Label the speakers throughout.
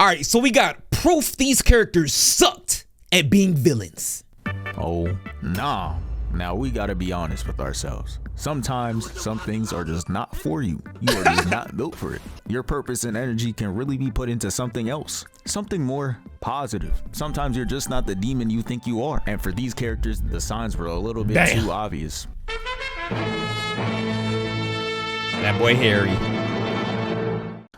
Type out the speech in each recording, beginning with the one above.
Speaker 1: All right, so we got proof these characters sucked at being villains.
Speaker 2: Oh, nah. Now we gotta be honest with ourselves. Sometimes some things are just not for you. You are just not built for it. Your purpose and energy can really be put into something else, something more positive. Sometimes you're just not the demon you think you are. And for these characters, the signs were a little bit too obvious.
Speaker 1: That boy Harry.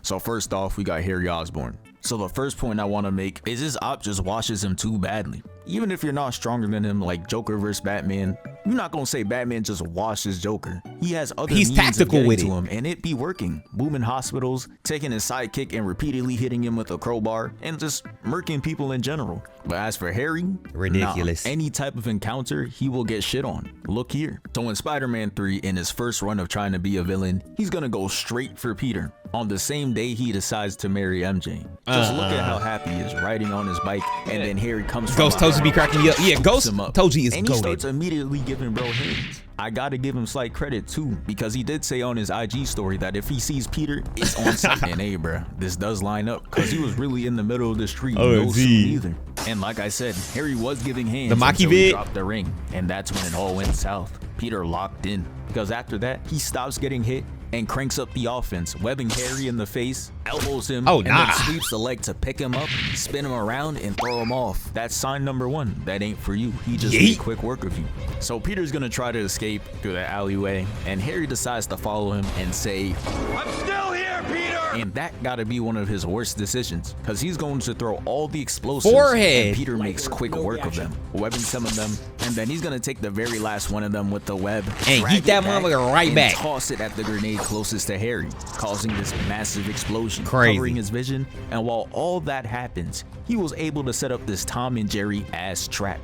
Speaker 2: So first off, we got Harry Osborn. So the first point I want to make is his op just washes him too badly. Even if you're not stronger than him, like Joker versus Batman, you're not gonna say Batman just washes Joker. He has other means
Speaker 1: tactical
Speaker 2: of
Speaker 1: with
Speaker 2: getting
Speaker 1: it.
Speaker 2: to him, and it be working. Booming hospitals, taking his sidekick and repeatedly hitting him with a crowbar, and just murking people in general. But as for Harry,
Speaker 1: ridiculous.
Speaker 2: Nah, any type of encounter, he will get shit on. Look here. So in Spider-Man 3, in his first run of trying to be a villain, he's gonna go straight for Peter. On the same day he decides to marry MJ. Just look at how happy he is riding on his bike, and then Harry comes from
Speaker 1: Ghost Toji be cracking me up. Yeah, Ghost Toji is
Speaker 2: and he
Speaker 1: goated.
Speaker 2: starts immediately giving bro hands. I gotta give him slight credit too, because he did say on his IG story that if he sees Peter, it's on sight. And hey bruh, this does line up, because he was really in the middle of the street, no suit either. And like I said, Harry was giving hands until he dropped the ring, and that's when it all went south. Peter locked in, because after that, he stops getting hit and cranks up the offense, webbing Harry in the face, elbows him, and then sweeps the leg to pick him up, spin him around, and throw him off. That's sign number one. That ain't for you. He just made quick work of you. So Peter's gonna try to escape through the alleyway, and Harry decides to follow him and say, "I'm still here, Peter!" And that gotta be one of his worst decisions, because he's going to throw all the explosives, and Peter makes quick work of them, webbing some of them, and then he's gonna take the very last one of them with the web,
Speaker 1: and eat that motherfucker right back,
Speaker 2: toss it at the grenade closest to Harry, causing this massive explosion, covering his vision. And while all that happens, he was able to set up this Tom and Jerry ass trap.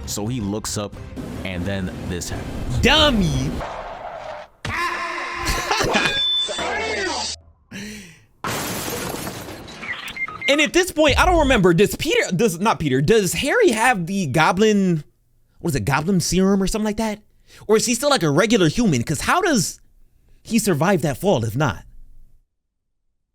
Speaker 2: So he looks up, and then this happens.
Speaker 1: Dummy! And at this point, I don't remember, does Harry have the goblin, what is it, goblin serum or something like that? Or is he still like a regular human? Because how does he survive that fall if not?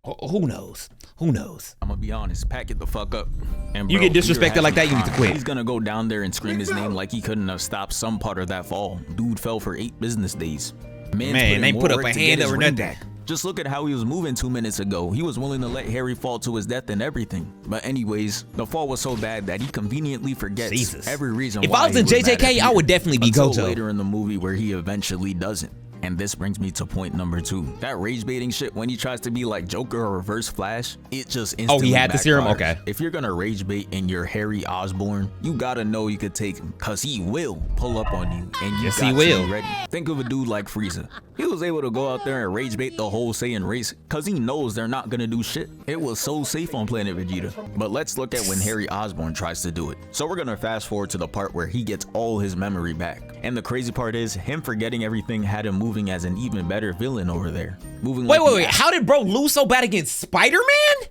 Speaker 1: Who knows? Who knows?
Speaker 2: I'm gonna be honest, pack it the fuck up. And
Speaker 1: you
Speaker 2: bro,
Speaker 1: get disrespected like that, you need to quit.
Speaker 2: He's gonna go down there and scream his name like he couldn't have stopped some part of that fall. Dude fell for 8 business days.
Speaker 1: Man, they put up a hand over nothing.
Speaker 2: Just look at how he was moving 2 minutes ago. He was willing to let Harry fall to his death and everything. But anyways, the fall was so bad that he conveniently forgets every reason why.
Speaker 1: If I was in JJK, I would definitely be Gojo.
Speaker 2: Later in the movie where he eventually doesn't. And this brings me to point number 2. That rage baiting shit when he tries to be like Joker or Reverse Flash, it just instantly
Speaker 1: he had the serum?
Speaker 2: backfires.
Speaker 1: Okay.
Speaker 2: If you're gonna rage bait and you're Harry Osborn, you gotta know you could take him, cause he will pull up on you, and you got to be ready. Think of a dude like Frieza. He was able to go out there and rage bait the whole Saiyan race, cause he knows they're not gonna do shit. It was so safe on planet Vegeta. But let's look at when Harry Osborn tries to do it. So we're gonna fast forward to the part where he gets all his memory back. And the crazy part is, him forgetting everything had him moving as an even better villain over there. Wait,
Speaker 1: how did bro lose so bad against Spider-Man?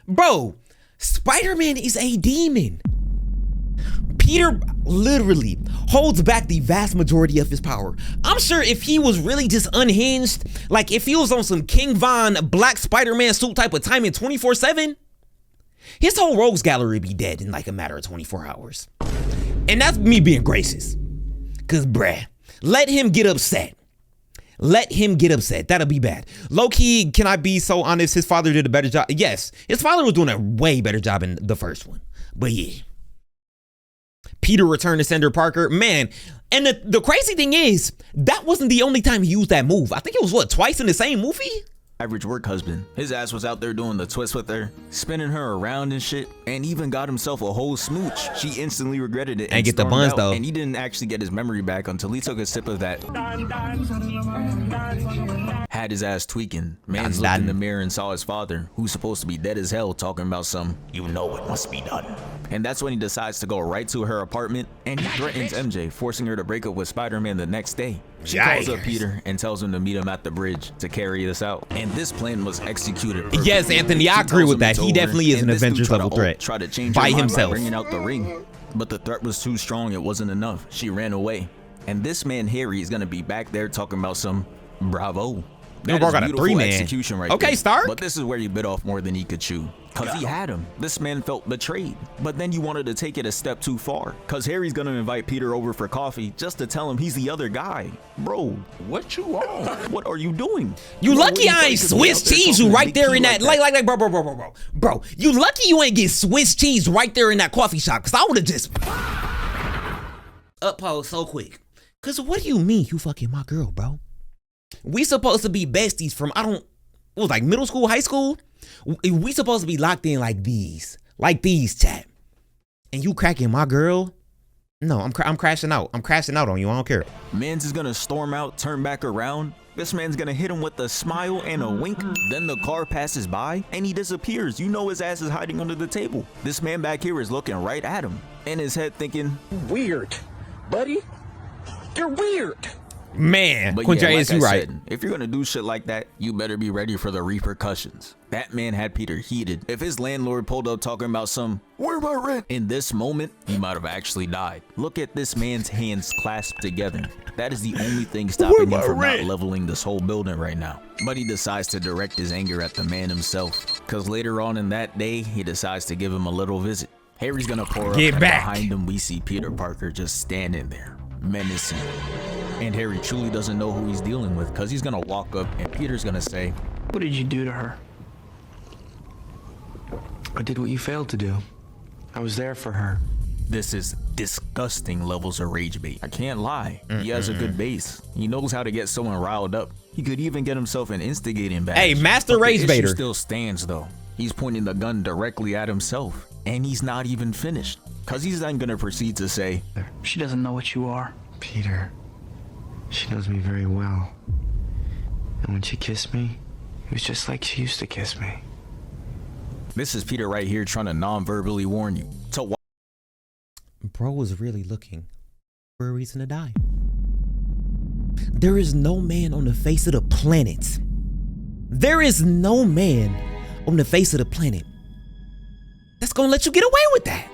Speaker 1: Bro, Spider-Man is a demon. Peter literally holds back the vast majority of his power. I'm sure if he was really just unhinged, like if he was on some King Von Black Spider-Man suit type of timing 24/7, his whole rogues gallery would be dead in like a matter of 24 hours. And that's me being gracious. Cause bruh, let him get upset. Let him get upset. That'll be bad. Low-key, can I be so honest? His father did a better job. Yes, his father was doing a way better job in the first one. But yeah. Peter returned to Senator Parker. Man, and the crazy thing is, that wasn't the only time he used that move. I think it was, what, twice in the same movie?
Speaker 2: Average work husband. His ass was out there doing the twist with her, spinning her around and shit, and even got himself a whole smooch. She instantly regretted it and
Speaker 1: get the buns though.
Speaker 2: And he didn't actually get his memory back until he took a sip of that. Had his ass tweaking. Man's looked in the mirror and saw his father, who's supposed to be dead as hell, talking about some, you know what must be done. And that's when he decides to go right to her apartment, and he threatens MJ, forcing her to break up with Spider-Man the next day. She calls up Peter and tells him to meet him at the bridge to carry this out. And this plan was executed perfectly.
Speaker 1: Yes, Anthony, I agree with that. He definitely is an Avengers level threat.
Speaker 2: Try to change
Speaker 1: by himself.
Speaker 2: Bringing out the ring. But the threat was too strong. It wasn't enough. She ran away. And this man Harry is going to be back there talking about some bravo.
Speaker 1: Bro got a
Speaker 2: beautiful
Speaker 1: 3-man
Speaker 2: execution right
Speaker 1: Okay,
Speaker 2: there.
Speaker 1: Stark.
Speaker 2: But this is where he bit off more than he could chew. Cause he had him. This man felt betrayed. But then you wanted to take it a step too far. Cause Harry's gonna invite Peter over for coffee just to tell him he's the other guy. Bro, what you on? What are you doing?
Speaker 1: You lucky I ain't Swiss cheese you right there in that, like, bro. You lucky you ain't get Swiss cheese right there in that coffee shop, cause I would've just uphold so quick. Cause what do you mean you fucking my girl, bro? We supposed to be besties from, what was like middle school, high school? We supposed to be locked in like these, chat. And you cracking my girl? No, I'm crashing out. I'm crashing out on you. I don't care.
Speaker 2: Mans is gonna storm out, turn back around. This man's gonna hit him with a smile and a wink. Then the car passes by and he disappears. You know his ass is hiding under the table. This man back here is looking right at him. In his head thinking,
Speaker 3: weird, buddy. You're weird.
Speaker 1: Man,
Speaker 2: but
Speaker 1: Quincy,
Speaker 2: yeah, like
Speaker 1: is you right.
Speaker 2: Said, if you're gonna do shit like that, you better be ready for the repercussions. That man had Peter heated. If his landlord pulled up talking about some, where my rent? In this moment, he might have actually died. Look at this man's hands clasped together. That is the only thing stopping him from not leveling this whole building right now. But he decides to direct his anger at the man himself. Cause later on in that day, he decides to give him a little visit. Harry's gonna pour up, and behind him we see Peter Parker just standing there, menacing. And Harry truly doesn't know who he's dealing with, because he's gonna walk up and Peter's gonna say,
Speaker 3: what did you do to her? I did what you failed to do. I was there for her.
Speaker 2: This is disgusting levels of rage bait. I can't lie. He has a good base. He knows how to get someone riled up. He could even get himself an instigating badge.
Speaker 1: Hey, master rage baiter.
Speaker 2: The issue still stands though. He's pointing the gun directly at himself, and he's not even finished, because he's then gonna proceed to say,
Speaker 3: she doesn't know what you are.
Speaker 4: Peter, she knows me very well. And when she kissed me, it was just like she used to kiss me.
Speaker 2: This is Peter right here trying to non-verbally warn you to
Speaker 1: Bro was really looking for a reason to die. There is no man on the face of the planet. There is no man on the face of the planet that's gonna let you get away with that.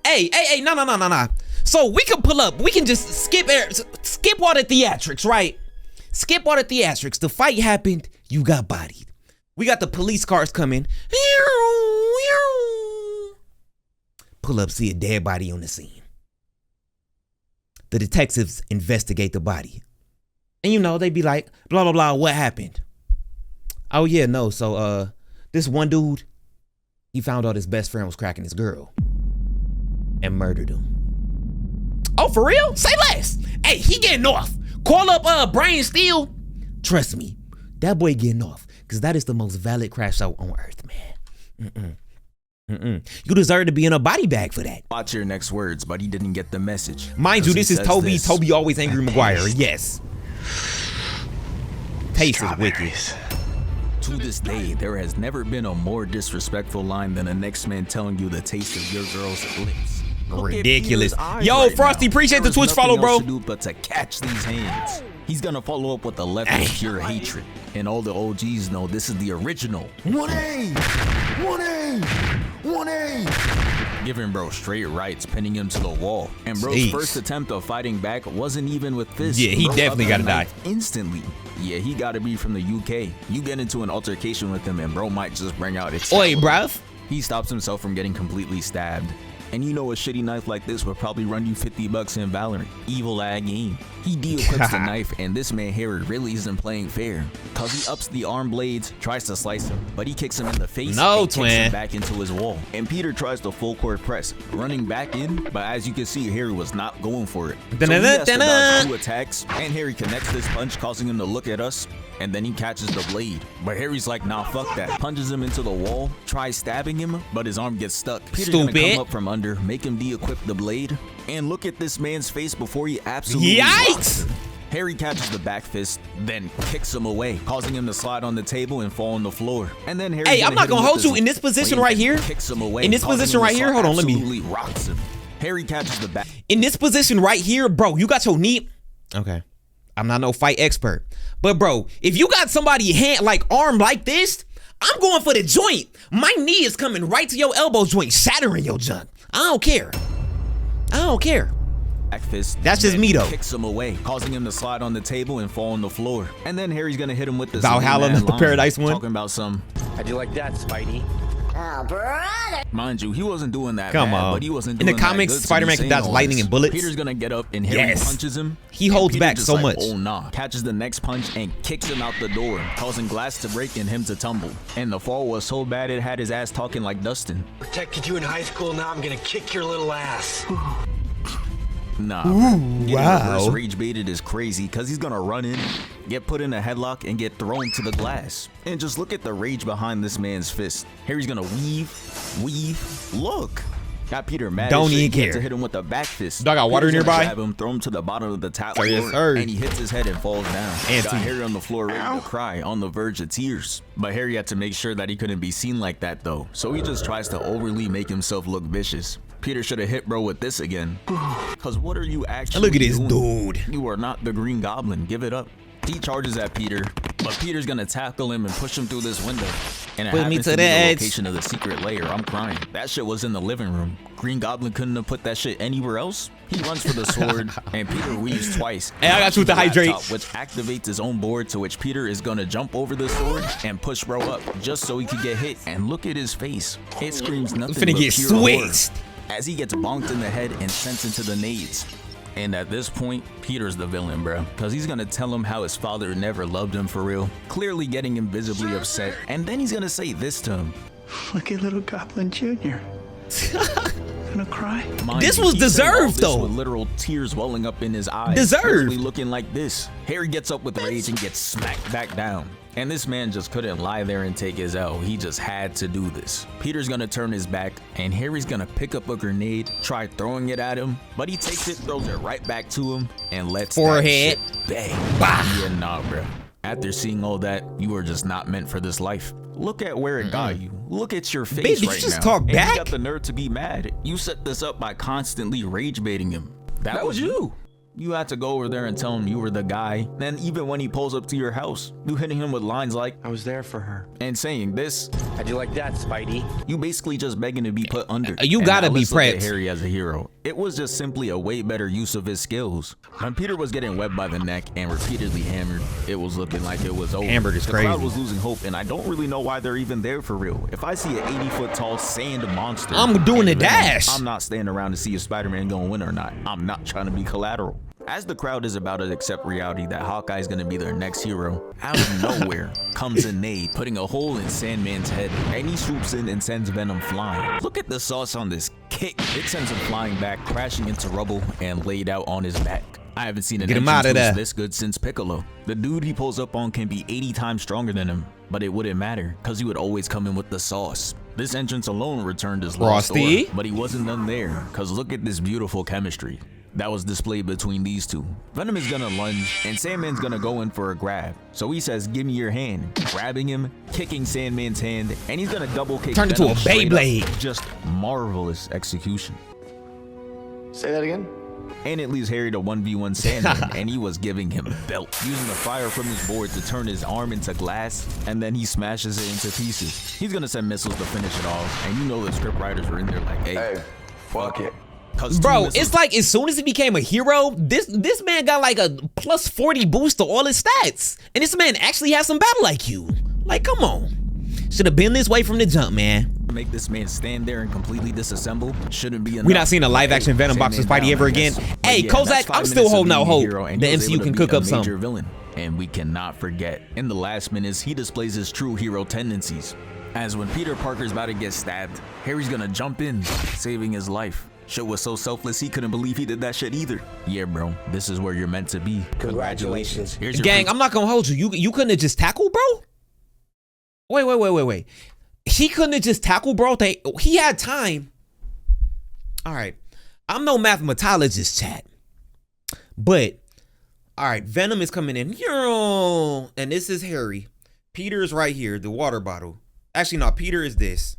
Speaker 1: Hey, no. So we can pull up, we can just skip all the theatrics, right? Skip all the theatrics. The fight happened, you got bodied. We got the police cars coming. Pull up, see a dead body on the scene. The detectives investigate the body. And you know, they be like, blah, blah, blah, what happened? Oh yeah, no, so this one dude, he found out his best friend was cracking his girl and murdered him. Oh, for real? Say less. Hey, he getting off. Call up Brian Steele. Trust me, that boy getting off, because that is the most valid crash out on earth, man. You deserve to be in a body bag for that.
Speaker 2: Watch your next words, but he didn't get the message.
Speaker 1: Mind you, this is Toby. Toby always angry Maguire. Yes. Taste is wicked.
Speaker 2: To this day, there has never been a more disrespectful line than the next man telling you the taste of your girl's lips.
Speaker 1: Ridiculous. Yo, Frosty, appreciate the Twitch follow, bro.
Speaker 2: But to catch these hands, he's gonna follow up with a left of pure hatred. And all the OGs know this is the original 1A, 1A, 1A. Giving bro straight rights, pinning him to the wall. And bro's first attempt of fighting back wasn't even with fists.
Speaker 1: Yeah, he definitely gotta die
Speaker 2: instantly. Yeah, he gotta be from the UK. You get into an altercation with him and bro might just bring out its.
Speaker 1: Oi, bruv.
Speaker 2: He stops himself from getting completely stabbed. And you know a shitty knife like this would probably run you $50 in Valorant. Evil ag game. He de-equips the knife, and this man Harry really isn't playing fair. Cause he ups the arm blades, tries to slice him, but he kicks him in the face and kicks him back into his wall. And Peter tries the full court press, running back in, but as you can see, Harry was not going for it. So he has to dodge 2 attacks, and Harry connects this punch, causing him to look at us, and then he catches the blade. But Harry's like, nah, fuck that. Punches him into the wall, tries stabbing him, but his arm gets stuck. Peter's gonna come up from under, make him de-equip the blade, and look at this man's face before he absolutely
Speaker 1: yikes!
Speaker 2: Harry catches the back fist, then kicks him away, causing him to slide on the table and fall on the floor. And then Harry,
Speaker 1: hey, I'm not gonna hold you in this position right here.
Speaker 2: Kicks him away.
Speaker 1: In this position right here, hold on, let me.
Speaker 2: Rocks him. Harry catches the back.
Speaker 1: In this position right here, bro, you got your knee. Okay, I'm not no fight expert, but bro, if you got somebody hand like arm like this, I'm going for the joint. My knee is coming right to your elbow joint, shattering your junk. I don't care. I don't care.
Speaker 2: back fist.
Speaker 1: That's just me though.
Speaker 2: Kicks him away, causing him to slide on the table and fall on the floor. And then Harry's gonna hit him with this
Speaker 1: Valhalla, the Paradise one.
Speaker 2: Talking about some.
Speaker 3: How'd you like that, Spidey?
Speaker 5: Oh, brother.
Speaker 2: Mind you, he wasn't doing that
Speaker 1: Come
Speaker 2: bad,
Speaker 1: on.
Speaker 2: but he wasn't
Speaker 1: In
Speaker 2: doing
Speaker 1: the comics,
Speaker 2: that good,
Speaker 1: Spider-Man
Speaker 2: so
Speaker 1: can dodge lightning and bullets.
Speaker 2: Peter's gonna get up and Harry
Speaker 1: Yes.
Speaker 2: punches him.
Speaker 1: He
Speaker 2: and
Speaker 1: holds
Speaker 2: Peter
Speaker 1: back
Speaker 2: just
Speaker 1: so
Speaker 2: like,
Speaker 1: much.
Speaker 2: Oh nah. Catches the next punch and kicks him out the door, causing glass to break and him to tumble. And the fall was so bad it had his ass talking like Dustin.
Speaker 3: Protected you in high school, now I'm gonna kick your little ass.
Speaker 2: Nah,
Speaker 1: Ooh, wow.
Speaker 2: Reverse rage baited is crazy because he's gonna run in, get put in a headlock, and get thrown to the glass. And just look at the rage behind this man's fist. Harry's gonna weave. Look. Got Peter mad.
Speaker 1: Don't
Speaker 2: as shit.
Speaker 1: even
Speaker 2: He had
Speaker 1: care.
Speaker 2: to hit him with a back fist.
Speaker 1: Dog got water
Speaker 2: Peter's gonna
Speaker 1: nearby?
Speaker 2: grab him, throw him to the bottom of the top
Speaker 1: Oh,
Speaker 2: floor,
Speaker 1: yes, sir.
Speaker 2: and he hits his head and falls down.
Speaker 1: And
Speaker 2: Got
Speaker 1: two.
Speaker 2: Harry on the floor ready to cry, on the verge of tears. But Harry had to make sure that he couldn't be seen like that though, so he just tries to overly make himself look vicious. Peter should have hit bro with this again. Cause what are you actually
Speaker 1: Look at this
Speaker 2: doing?
Speaker 1: dude.
Speaker 2: You are not the Green Goblin. Give it up. He charges at Peter, but Peter's gonna tackle him and push him through this window. And it
Speaker 1: Put me
Speaker 2: happens
Speaker 1: to
Speaker 2: to
Speaker 1: the
Speaker 2: be
Speaker 1: edge.
Speaker 2: the location of the secret lair. I'm crying. That shit was in the living room. Green Goblin couldn't have put that shit anywhere else. He runs for the sword, and Peter weaves twice.
Speaker 1: Hey, I got you with the hydrate.
Speaker 2: Laptop, which activates his own board, to which Peter is gonna jump over the sword and push bro up just so he could get hit. And look at his face. It screams nothing
Speaker 1: Finna
Speaker 2: but
Speaker 1: get
Speaker 2: pure horror
Speaker 1: switched.
Speaker 2: as he gets bonked in the head and sent into the nades. And at this point, Peter's the villain, bro, because he's gonna tell him how his father never loved him for real, clearly getting him visibly upset. And then he's gonna say this to him.
Speaker 3: Look at little Goblin Jr. Gonna cry?
Speaker 2: Mind
Speaker 1: This
Speaker 2: you,
Speaker 1: was
Speaker 2: he said all
Speaker 1: deserved,
Speaker 2: this
Speaker 1: though.
Speaker 2: with literal tears welling up in his eyes.
Speaker 1: Deserved.
Speaker 2: Literally looking like this. Harry gets up with rage and gets smacked back down. And this man just couldn't lie there and take his L. He just had to do this. Peter's gonna turn his back, and Harry's gonna pick up a grenade, try throwing it at him, but he takes it, throws it right back to him, and lets
Speaker 1: Forehead.
Speaker 2: that shit bang.
Speaker 1: Bah.
Speaker 2: Yeah, nah, bro. After seeing all that, you are just not meant for this life. Look at where it got you. Look at your face
Speaker 1: Bitch, did
Speaker 2: right
Speaker 1: you just
Speaker 2: now.
Speaker 1: talk
Speaker 2: And
Speaker 1: back?
Speaker 2: you got the nerve to be mad. You set this up by constantly rage baiting him. That was you. You had to go over there and tell him you were the guy. Then even when he pulls up to your house, you hitting him with lines like,
Speaker 3: I was there for her.
Speaker 2: and saying this,
Speaker 3: How'd you like that, Spidey?
Speaker 2: you basically just begging to be put under.
Speaker 1: You
Speaker 2: And
Speaker 1: gotta
Speaker 2: now
Speaker 1: be
Speaker 2: let's look at
Speaker 1: prepped.
Speaker 2: Harry as a hero. It was just simply a way better use of his skills. When Peter was getting webbed by the neck and repeatedly hammered, it was looking like it was over.
Speaker 1: Hammered is
Speaker 2: the crowd
Speaker 1: crazy.
Speaker 2: was losing hope, and I don't really know why they're even there for real. If I see an 80-foot tall sand monster,
Speaker 1: I'm doing the
Speaker 2: and Venom,
Speaker 1: dash.
Speaker 2: I'm not staying around to see if Spider-Man gonna win or not. I'm not trying to be collateral. As the crowd is about to accept reality that Hawkeye's gonna be their next hero, out of nowhere comes a nade, putting a hole in Sandman's head, and he swoops in and sends Venom flying. Look at the sauce on this kick. It sends him flying back, crashing into rubble, and laid out on his back. I haven't seen an
Speaker 1: Get him
Speaker 2: entrance
Speaker 1: out of there.
Speaker 2: boost this good since Piccolo. The dude he pulls up on can be 80 times stronger than him, but it wouldn't matter, cause he would always come in with the sauce. This entrance alone returned his lost
Speaker 1: Frosty?
Speaker 2: aura, but he wasn't done there, cause look at this beautiful chemistry that was displayed between these two. Venom is gonna lunge, and Sandman's gonna go in for a grab. So he says, give me your hand, grabbing him, kicking Sandman's hand, and he's gonna double kick
Speaker 1: Turned into
Speaker 2: Venom
Speaker 1: a
Speaker 2: straight up.
Speaker 1: Beyblade.
Speaker 2: Just marvelous execution.
Speaker 3: Say that again?
Speaker 2: And it leaves Harry to 1v1 Sandman, and he was giving him belt, using the fire from his board to turn his arm into glass, and then he smashes it into pieces. He's gonna send missiles to finish it off, and you know the script writers were in there like, hey,
Speaker 3: Fuck it.
Speaker 2: 'cause two
Speaker 1: Bro,
Speaker 2: missiles-
Speaker 1: it's like as soon as he became a hero, this man got like a plus 40 boost to all his stats. And this man actually has some battle IQ. Like, come on. Should have been this way from the jump, man.
Speaker 2: make this man stand there and completely disassemble shouldn't be enough.
Speaker 1: We're not seeing a live action Venom box with Spidey ever again. Hey, Kozak, I'm still holding out hope the MCU can cook up something.
Speaker 2: Villain. And we cannot forget, in the last minutes, he displays his true hero tendencies. As when Peter Parker's about to get stabbed, Harry's gonna jump in, saving his life. Shit was so selfless, he couldn't believe he did that shit either. Yeah, bro, this is where you're meant to be. Congratulations. Here's your
Speaker 1: Gang, I'm not gonna hold you. You couldn't have just tackled, bro? Wait. He couldn't have just tackled, bro? He had time. All right. I'm no mathematologist, chat. But, all right, Venom is coming in. And this is Harry. Peter's right here, the water bottle. Actually, no, Peter is this.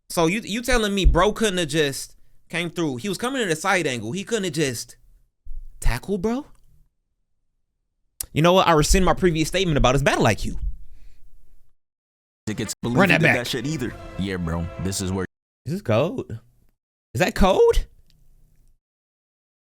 Speaker 1: So you telling me bro couldn't have just came through. He was coming in a side angle. He couldn't have just tackled, bro? You know what? I rescind my previous statement about his battle IQ. Run that back.
Speaker 2: That shit either. Yeah, bro, this is where.
Speaker 1: Is this code? Is that code?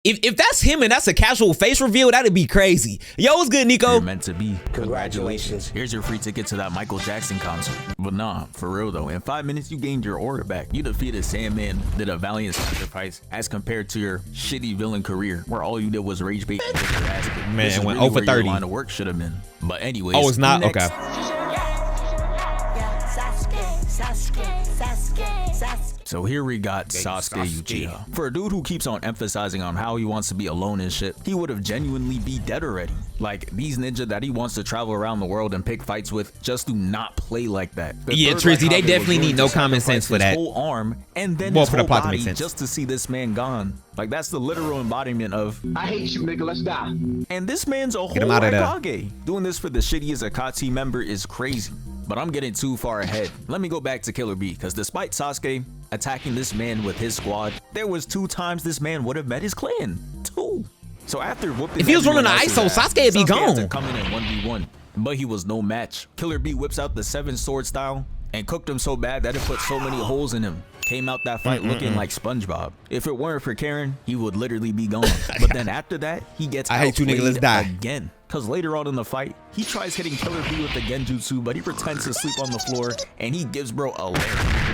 Speaker 1: If that's him and that's a casual face reveal, that'd be crazy. Yo, what's good, Nico?
Speaker 2: You're meant to be. Congratulations. Here's your free ticket to that Michael Jackson concert. But nah, for real though, in 5 minutes you gained your order back. You defeated Sandman, did a valiant sacrifice as compared to your shitty villain career, where all you did was rage bait and get your ass kicked.
Speaker 1: Man, went over 30.
Speaker 2: Your line of work should have been. But anyways.
Speaker 1: Oh, it's not?
Speaker 2: Next.
Speaker 1: Okay.
Speaker 2: So here we got Sasuke Uchiha. For a dude who keeps on emphasizing on how he wants to be alone and shit, he would have genuinely be dead already. Like, these ninja that he wants to travel around the world and pick fights with just do not play like that.
Speaker 1: Yeah, Trizzy, they definitely need no common sense for that.
Speaker 2: Whole arm and then his whole body just to see this man gone. Like, that's the literal embodiment of I hate you, nigga, let's die. And this man's a whole Raikage. Doing this for the shittiest Akatsuki member is crazy. But I'm getting too far ahead. Let me go back to Killer B, because despite Sasuke attacking this man with his squad, there was 2 times this man would have met his clan. 2. So after whooping,
Speaker 1: if he was running the ISO, Sasuke would be gone.
Speaker 2: Coming in 1v1, but he was no match. Killer B whips out the 7 sword style and cooked him so bad that it put so many holes in him. Came out that fight looking like SpongeBob. If it weren't for Karen, he would literally be gone. But then after that, he gets outplayed again. Cause later on in the fight, he tries hitting Killer B with the Genjutsu, but he pretends to sleep on the floor and he gives bro a leg,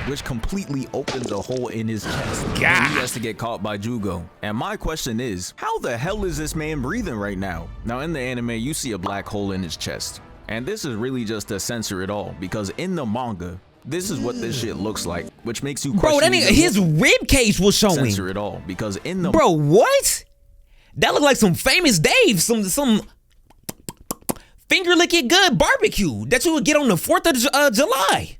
Speaker 2: which completely opens a hole in his chest. He has to get caught by Jugo. And my question is, how the hell is this man breathing right now? Now in the anime, you see a black hole in his chest. And this is really just to censor it all, because in the manga, this is what this shit looks like, which makes you question.
Speaker 1: Bro, that nigga, his rib cage was showing.
Speaker 2: Censor it all, because in the
Speaker 1: bro, what? That looked like some famous Dave, some finger licking good barbecue that you would get on the 4th of July.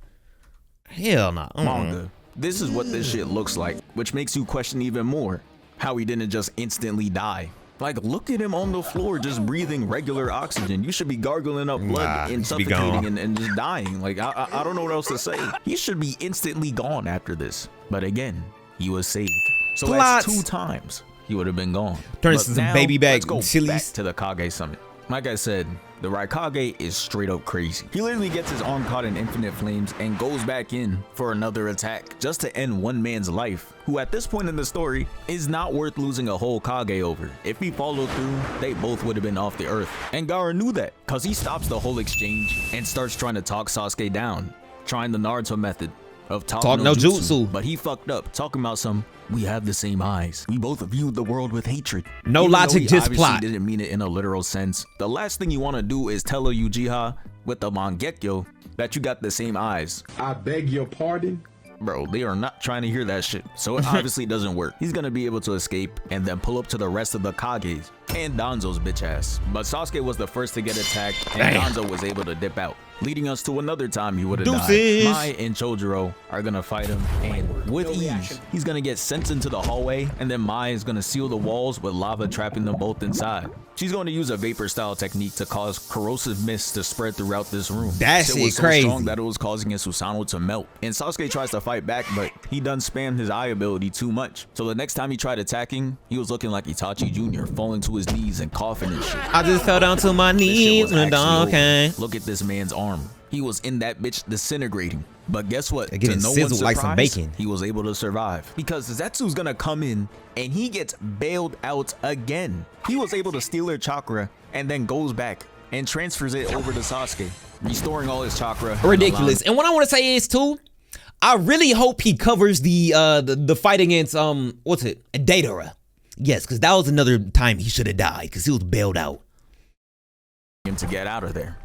Speaker 1: Hell no.
Speaker 2: Manga. This is what this shit looks like, which makes you question even more how he didn't just instantly die. Like, look at him on the floor just breathing regular oxygen. You should be gargling up blood and suffocating and just dying. Like, I don't know what else to say. He should be instantly gone after this. But again, he was saved. So that's 2 times he would have been gone.
Speaker 1: Turn some baby back chilies.
Speaker 2: Back to the Kage Summit. Like I said, the Raikage is straight up crazy. He literally gets his arm caught in infinite flames and goes back in for another attack just to end one man's life, who at this point in the story is not worth losing a whole Kage over. If he followed through, they both would have been off the earth. And Gaara knew that, cause he stops the whole exchange and starts trying to talk Sasuke down, trying the Naruto method of talk no jutsu. But he fucked up, talking about some, we have the same eyes. We both viewed the world with hatred.
Speaker 1: No
Speaker 2: Even
Speaker 1: logic, just plot.
Speaker 2: He didn't mean it in a literal sense. The last thing you want to do is tell a Uchiha with the Mangekyo that you got the same eyes.
Speaker 5: I beg your pardon?
Speaker 2: Bro, they are not trying to hear that shit. So it obviously doesn't work. He's gonna be able to escape and then pull up to the rest of the Kages and Danzo's bitch ass. But Sasuke was the first to get attacked and Danzo was able to dip out, leading us to another time he would have died. Mai and Chojuro are gonna fight him, and with ease, he's gonna get sent into the hallway, and then Mai is gonna seal the walls with lava trapping them both inside. She's going to use a vapor style technique to cause corrosive mist to spread throughout this room.
Speaker 1: That shit was so strong
Speaker 2: that it was causing his Susanoo to melt. And Sasuke tries to fight back, but he done spammed his eye ability too much. So the next time he tried attacking, he was looking like Itachi Jr., falling to his knees and coughing and shit.
Speaker 1: I just fell down to my knees when the dog came.
Speaker 2: Look at this man's arm. He was in that bitch disintegrating. But guess what?
Speaker 1: Getting sizzled like some bacon.
Speaker 2: He was able to survive because Zetsu's gonna come in and he gets bailed out again. He was able to steal her chakra and then goes back and transfers it over to Sasuke, restoring all his chakra.
Speaker 1: Ridiculous. And what I want to say is too, I really hope he covers the fight against what's it, Deidara. Yes, because that was another time he should have died because he was bailed out.
Speaker 2: Him to get out of there,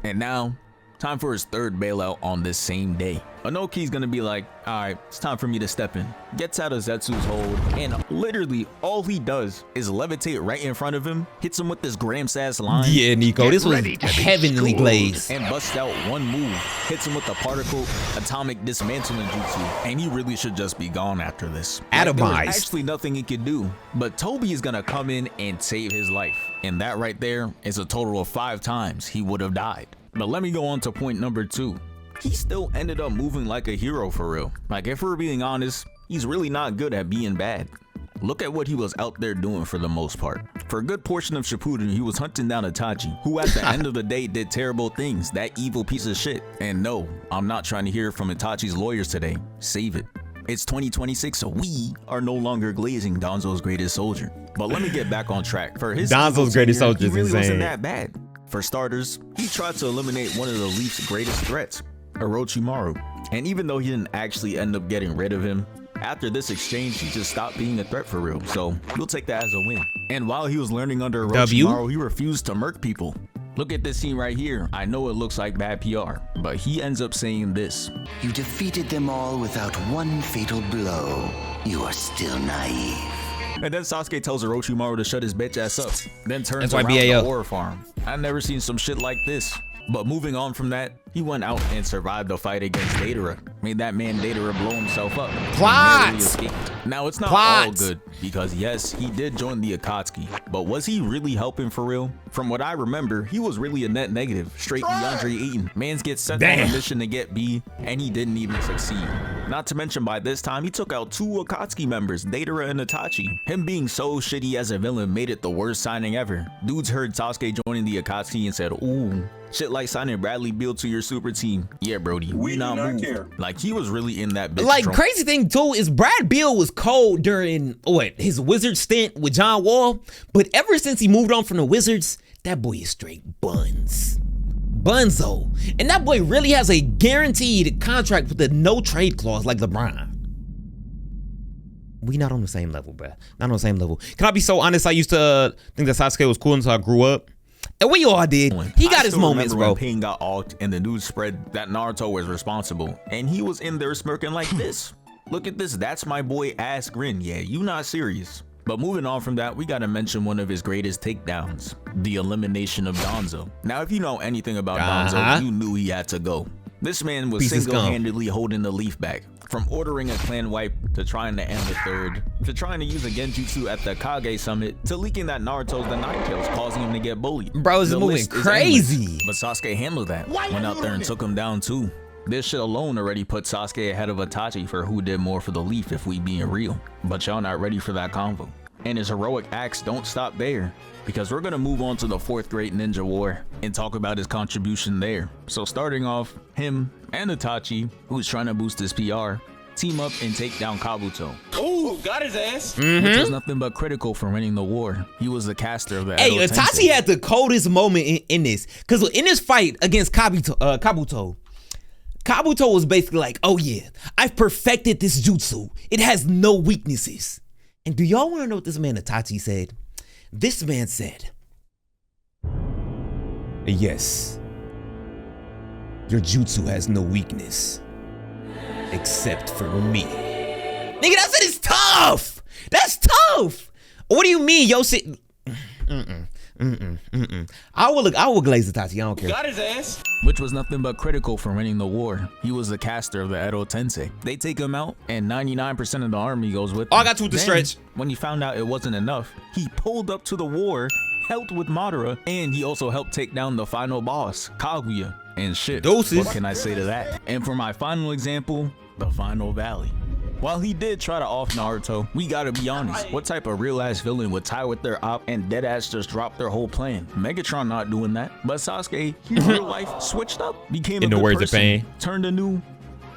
Speaker 2: and now. Time for his third bailout on this same day. Inoki's gonna be like, alright, it's time for me to step in. Gets out of Zetsu's hold, and literally all he does is levitate right in front of him, hits him with this Gramps ass line.
Speaker 1: Yeah, Nico, this was heavenly glazed.
Speaker 2: And busts out one move, hits him with the particle atomic dismantling jutsu, and he really should just be gone after this.
Speaker 1: Atomized.
Speaker 2: Like, there's actually nothing he could do, but Toby is gonna come in and save his life. And that right there is a total of 5 times he would have died. But let me go on to point number 2. He still ended up moving like a hero for real. Like, if we're being honest, he's really not good at being bad. Look at what he was out there doing for the most part. For a good portion of Shippuden, he was hunting down Itachi, who at the end of the day did terrible things, that evil piece of shit. And no, I'm not trying to hear from Itachi's lawyers today. Save it. It's 2026, so we are no longer glazing Danzo's greatest soldier. But let me get back on track. For his
Speaker 1: Danzo's greatest soldier
Speaker 2: he
Speaker 1: is
Speaker 2: really
Speaker 1: insane.
Speaker 2: wasn't that bad. For starters, he tried to eliminate one of the Leafs' greatest threats, Orochimaru. And even though he didn't actually end up getting rid of him, after this exchange, he just stopped being a threat for real. So we'll take that as a win. And while he was learning under Orochimaru, he refused to murk people. Look at this scene right here. I know it looks like bad PR, but he ends up saying this.
Speaker 5: You defeated them all without one fatal blow. You are still naive.
Speaker 2: And then Sasuke tells Orochimaru to shut his bitch ass up, then turns
Speaker 1: That's
Speaker 2: around
Speaker 1: why
Speaker 2: the
Speaker 1: BAO.
Speaker 2: horror farm. I've never seen some shit like this. But moving on from that, he went out and survived the fight against Deidara. Made that man Deidara blow himself up.
Speaker 1: Plot!
Speaker 2: Narrowly escaped. Now it's not
Speaker 1: Plot!
Speaker 2: all good, because yes, he did join the Akatsuki, but was he really helping for real? From what I remember, he was really a net negative, straight DeAndre Ayton. Mans gets sent on a mission to get B, and he didn't even succeed. Not to mention by this time, he took out 2 Akatsuki members, Deidara and Itachi. Him being so shitty as a villain made it the worst signing ever. Dudes heard Sasuke joining the Akatsuki and said, ooh, shit like signing Bradley Beal to your super team. Yeah, Brody, we not move. Like, he was really in that bitch.
Speaker 1: Like,
Speaker 2: drunk.
Speaker 1: crazy thing too is Brad Beal was cold during his Wizard stint with John Wall, but ever since he moved on from the Wizards, that boy is straight bunzo. And that boy really has a guaranteed contract with a no trade clause like LeBron. We not on the same level, bruh. Not on the same level. Can I be so honest? I used to think that Sasuke was cool until I grew up. And we all did. He got his moments, bro.
Speaker 2: When Pain got alked and the news spread that Naruto was responsible, and he was in there smirking like this. Look at this, that's my boy ass grin. Yeah, you not serious. But moving on from that, we gotta mention one of his greatest takedowns, the elimination of Danzo. Now, if you know anything about Danzo, you knew he had to go. This man was single-handedly holding the Leaf back. From ordering a clan wipe, to trying to end the third, to trying to use a genjutsu at the Kage summit, to leaking that Naruto's the Nine Tails, causing him to get bullied.
Speaker 1: Bro, is moving crazy.
Speaker 2: But Sasuke handled that. Went out there and took him down too. This shit alone already put Sasuke ahead of Itachi for who did more for the Leaf if we being real. But y'all not ready for that convo. And his heroic acts don't stop there, because we're gonna move on to the 4th Great Ninja War and talk about his contribution there. So starting off, him and Itachi, who's trying to boost his PR, team up and take down Kabuto.
Speaker 6: Oh, got his ass.
Speaker 2: Which was nothing but critical for winning the war. He was the caster of the
Speaker 1: Hey,
Speaker 2: Edo
Speaker 1: Itachi
Speaker 2: Tensei.
Speaker 1: had the coldest moment in this, because in this fight against Kabuto was basically like, oh yeah, I've perfected this jutsu. It has no weaknesses. And do y'all want to know what this man Itachi said? This man said, yes, your jutsu has no weakness except for me. Nigga, that shit is tough. That's tough. What do you mean, yo? I will glaze Itachi. I don't care.
Speaker 6: Got his ass.
Speaker 2: Which was nothing but critical for winning the war. He was the caster of the Edo Tensei. They take him out, and 99% of the army goes with him.
Speaker 1: Oh, I got 2 to stretch.
Speaker 2: When he found out it wasn't enough, he pulled up to the war, helped with Madara, and he also helped take down the final boss, Kaguya. And shit,
Speaker 1: Doses.
Speaker 2: What can I say to that? And for my final example, the final valley. While he did try to off Naruto, we gotta be honest, what type of real ass villain would tie with their op and dead ass just drop their whole plan? Megatron not doing that, but Sasuke, he in real life switched up, became
Speaker 1: In
Speaker 2: a
Speaker 1: the
Speaker 2: good
Speaker 1: words of
Speaker 2: person,
Speaker 1: Pain,
Speaker 2: turned a new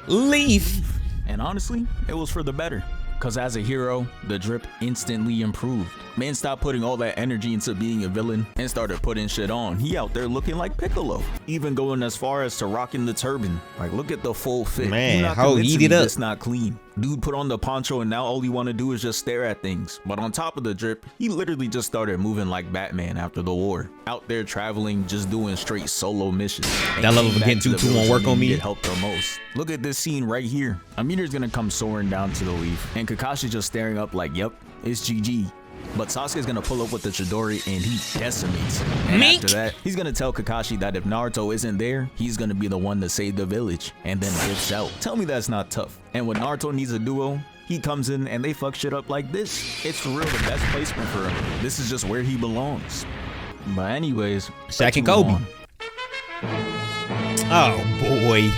Speaker 1: Leaf.
Speaker 2: And honestly, it was for the better. Cause as a hero, the drip instantly improved. Man stopped putting all that energy into being a villain and started putting shit on. He out there looking like Piccolo. Even going as far as to rocking the turban. Like, look at the full fit.
Speaker 1: Man,
Speaker 2: not
Speaker 1: how
Speaker 2: convincing
Speaker 1: heated
Speaker 2: me
Speaker 1: up.
Speaker 2: It's not clean. Dude put on the poncho and now all he want to do is just stare at things. But on top of the drip, he literally just started moving like Batman after the war. Out there traveling, just doing straight solo missions. And
Speaker 1: That level
Speaker 2: came
Speaker 1: of getting
Speaker 2: back to the
Speaker 1: 2-2 won't
Speaker 2: village
Speaker 1: work
Speaker 2: when
Speaker 1: on
Speaker 2: he
Speaker 1: me.
Speaker 2: needed help the most. Look at this scene right here. Amir's gonna come soaring down to the Leaf, and Kakashi's just staring up like, yep, it's GG. But Sasuke's gonna pull up with the Chidori and he decimates. And
Speaker 1: Meek.
Speaker 2: after that, he's gonna tell Kakashi that if Naruto isn't there, he's gonna be the one to save the village, and then dips out. Tell me that's not tough. And when Naruto needs a duo, he comes in and they fuck shit up like this. It's for real the best placement for him. This is just where he belongs. But anyways,
Speaker 1: Shaq and
Speaker 2: let's move
Speaker 1: Kobe.
Speaker 2: on.
Speaker 1: Oh boy.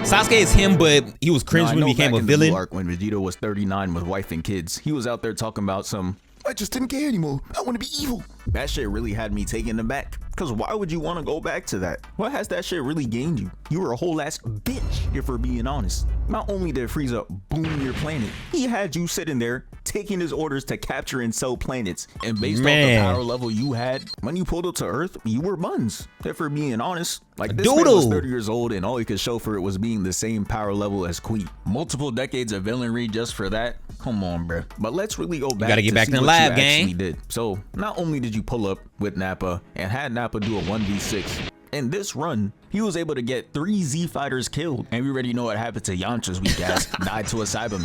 Speaker 1: Sasuke is him, but he was cringe when he became a villain.
Speaker 2: Arc when Vegeta was 39 with wife and kids, he was out there talking about some, I just didn't care anymore. I want to be evil. That shit really had me taken aback. Cause why would you want to go back to that? What has that shit really gained you? You were a whole ass bitch, if we're being honest. Not only did Frieza boom your planet, he had you sitting there taking his orders to capture and sell planets. And based on the power level you had, when you pulled up to Earth, you were buns. If we're being honest, like this man was 30 years old and all he could show for it was being the same power level as Queen. Multiple decades of villainy just for that? Come on, bruh. But let's really go back.
Speaker 1: You gotta get back in the lab, gang.
Speaker 2: Did. So not only did you pull up with Nappa and had Nappa do a 1v6, in this run, he was able to get 3 Z fighters killed. And we already know what happened to Yamcha's weak ass, died to a Cyberman.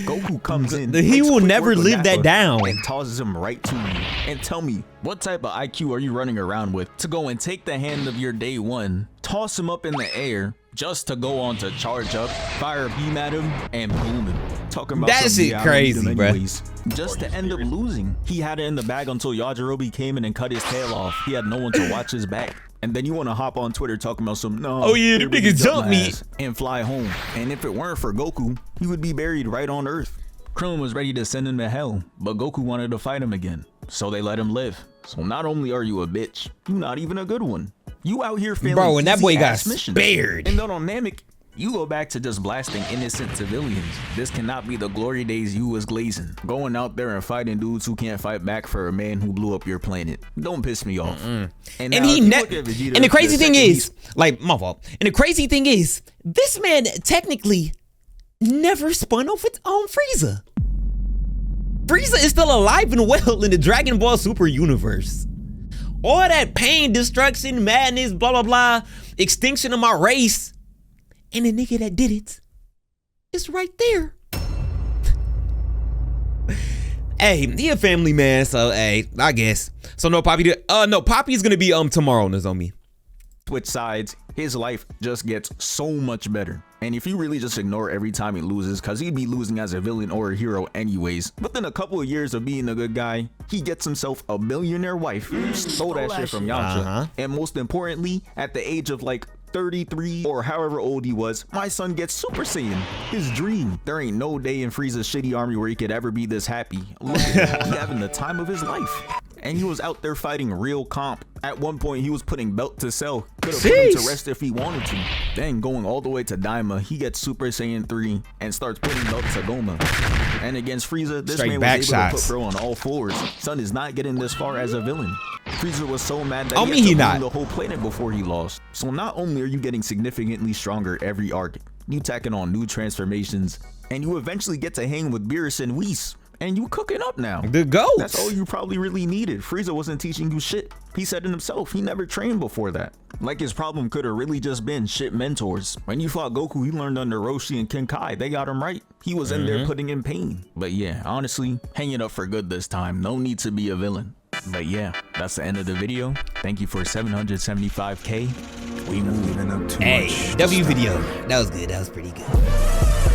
Speaker 2: Goku comes in.
Speaker 1: He will never live that down.
Speaker 2: And tosses him right to you. And tell me, what type of IQ are you running around with to go and take the hand of your day one, toss him up in the air, just to go on to charge up, fire a beam at him, and boom him. Talking about
Speaker 1: that shit crazy, bro.
Speaker 2: Just to end up losing. He had it in the bag until Yajirobe came in and cut his tail off. He had no one to watch his back. And then you want to hop on Twitter talking about some, no,
Speaker 1: oh yeah, the niggas jumped me
Speaker 2: and fly home. And if it weren't for Goku, he would be buried right on Earth. Krillin was ready to send him to hell, but Goku wanted to fight him again, so they let him live. So not only are you a bitch, you not even a good one. You out here failing,
Speaker 1: bro, and that boy got
Speaker 2: missions.
Speaker 1: spared.
Speaker 2: And then on Namek, you go back to just blasting innocent civilians. This cannot be the glory days you was glazing. Going out there and fighting dudes who can't fight back for a man who blew up your planet. Don't piss me off. And
Speaker 1: Vegeta, and the crazy thing is, like, my fault. And the crazy thing is, this man technically never spun off its own Frieza. Frieza is still alive and well in the Dragon Ball Super universe. All that pain, destruction, madness, blah, blah, blah, extinction of my race. And the nigga that did it is right there. Hey, he a family man, so hey, I guess. So no Poppy, no, Poppy's gonna be tomorrow, Nozomi.
Speaker 2: Switch sides, his life just gets so much better. And if you really just ignore every time he loses, cause he'd be losing as a villain or a hero anyways, within a couple of years of being a good guy, he gets himself a billionaire wife, stole that shit from Yamcha, and most importantly, at the age of like 33 or however old he was, my son gets Super Saiyan. His dream. There ain't no day in Frieza's shitty army where he could ever be this happy. Look, he having the time of his life. And he was out there fighting real comp. At one point, he was putting belt to Cell. Could have put him to rest if he wanted to. Then going all the way to Daima, he gets Super Saiyan 3 and starts putting belt to Goma. And against Frieza, this man was able to put bro on all fours. Son is not getting this far as a villain. Frieza was so mad that he had to win the whole planet before he lost. So not only are you getting significantly stronger every arc, you tacking on new transformations, and you eventually get to hang with Beerus and Whis. And you cooking up now.
Speaker 1: The GOAT.
Speaker 2: That's all you probably really needed. Frieza wasn't teaching you shit. He said it himself. He never trained before that. Like his problem could have really just been shit mentors. When you fought Goku, he learned under Roshi and Kenkai. They got him right. He was in there putting in pain. But yeah, honestly, hanging up for good this time. No need to be a villain. But yeah, that's the end of the video. Thank you for 775K. We moving up too much.
Speaker 1: Hey, W video. That was good. That was pretty good.